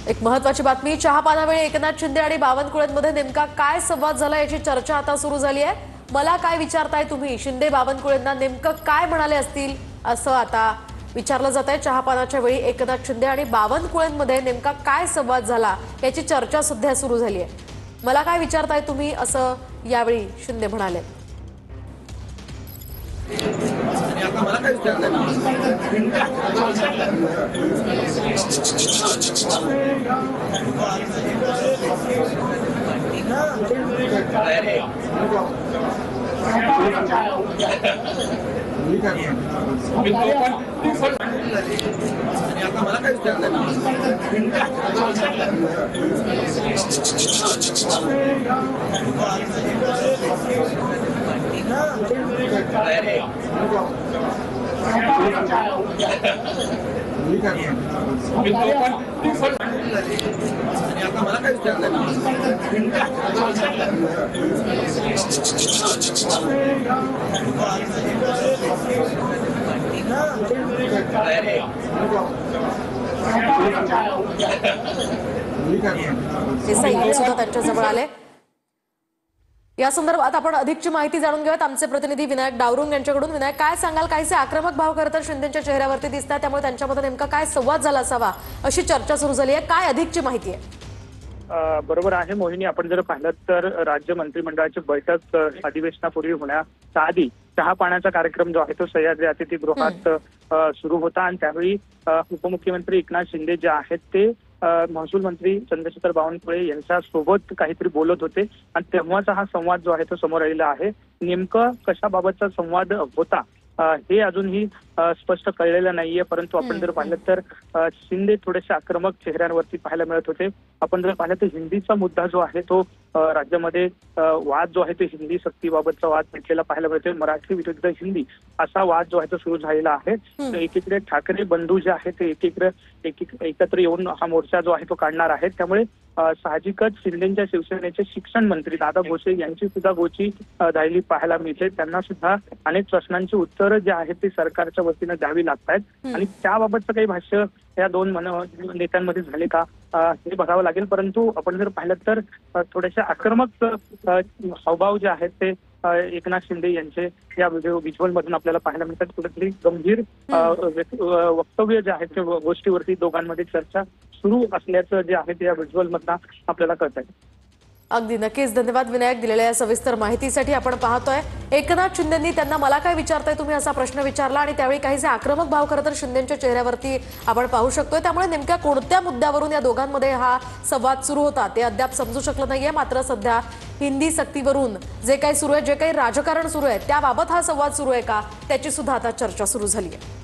एक महत्त्वाची बातमी, चहापानावेळी एकनाथ शिंदे आणि बावनकुळेंमध्ये नेमका काय संवाद झाला याची चर्चा आता सुरू झाली आहे। मला काय विचारताय तुम्ही, शिंदे बावनकुळेंना नेमकं काय म्हणाले असतील असं आता विचारलं जात आहे। चहापानाच्या वेळी एकनाथ शिंदे आणि बावनकुळेंमध्ये नेमका काय संवाद झाला याची चर्चा सुद्धा सुरू झाली आहे। मला काय विचारताय तुम्ही असं यावेळी शिंदे म्हणाले। आता मला काय विचारताय देसाई सुद्धा त्यांच्याजवळ आले। या संदर्भात आपण अधिकची माहिती जाणून घेऊयात आमचे प्रतिनिधी विनायक डावरुंग यांच्याकडून। विनायक, काय सांगाल? काहीसे आक्रमक भाव खरं तर शिंदेच्या चेहऱ्यावरती दिसतात, त्यामुळे त्यांच्यामध्ये नेमका काय संवाद झाला असावा अशी चर्चा सुरू झाली आहे। काय अधिकची माहिती आहे? बरोबर आहे मोहिनी, आपण जर पाहिलं तर राज्य मंत्रिमंडळाची बैठक अधिवेशनापूर्वी होण्याच्या आधी चहा पाण्याचा कार्यक्रम जो आहे तो सह्याद्री अतिथीगृहात सुरू होता आणि त्यावेळी उपमुख्यमंत्री एकनाथ शिंदे जे आहेत ते महसूल मंत्री चंद्रशेखर बावनकुळे यांच्या सोबत काहीतरी बोलत होते आणि तेव्हाचा हा संवाद जो आहे तो समोर आलेला आहे। नेमकं कशाबाबतचा संवाद होता हे अजूनही स्पष्ट कळलेलं नाहीये, परंतु आपण जर पाहिलं तर शिंदे थोडेसे आक्रमक चेहऱ्यांवरती पाहायला मिळत होते। आपण जर पाहिलं तर हिंदीचा मुद्दा जो आहे तो राज्यामध्ये वाद जो आहे तो हिंदी सक्तीबाबतचा वाद पेटलेला पाहायला मिळतोय। मराठी विरुद्ध हिंदी असा वाद जो आहे तो सुरू झालेला आहे। एकीकडे ठाकरे बंधू जे आहेत ते एकत्र येऊन हा मोर्चा जो आहे तो काढणार आहेत, त्यामुळे साहजिकच शिंदेच्या शिवसेनेचे शिक्षण मंत्री दादा भोसले यांची सुद्धा गोची झालेली पाहायला मिळते। त्यांना सुद्धा अनेक प्रश्नांची उत्तरं जे आहेत ते सरकारच्या वतीनं द्यावी लागतायत आणि त्याबाबतचं काही भाष्य या दोन नेत्यांमध्ये झाले का हे बघावं लागेल। परंतु आपण जर पाहिलं तर थोडेसे आक्रमक हावभाव जे आहेत ते एकनाथ शिंदे यांचे या व्हिज्युअल मधून आपल्याला पाहायला मिळतात। कुठेतरी गंभीर वक्तव्य जे आहेत ते गोष्टीवरती दोघांमध्ये चर्चा सुरू असल्याचं जे आहे ते या व्हिज्युअल मधनं आपल्याला कळत आहे। अगदी नक्कीच धन्यवाद विनायक दिलेल्या या सविस्तर माहितीसाठी। आपण पाहतोय एकनाथ शिंदेंनी त्यांना मला काय विचारताय तुम्ही असा प्रश्न विचारला आणि त्यावेळी काहीसे आक्रमक भाव खरं तर शिंदेच्या चेहऱ्यावरती आपण पाहू शकतोय। त्यामुळे नेमक्या कोणत्या मुद्द्यावरून या दोघांमध्ये हा संवाद सुरू होता ते अद्याप समजू शकलं नाहीये। मात्र सध्या हिंदी सक्तीवरून जे काही सुरू आहे, जे काही राजकारण सुरू आहे त्याबाबत हा संवाद सुरू आहे का त्याची सुद्धा आता चर्चा सुरू झाली आहे।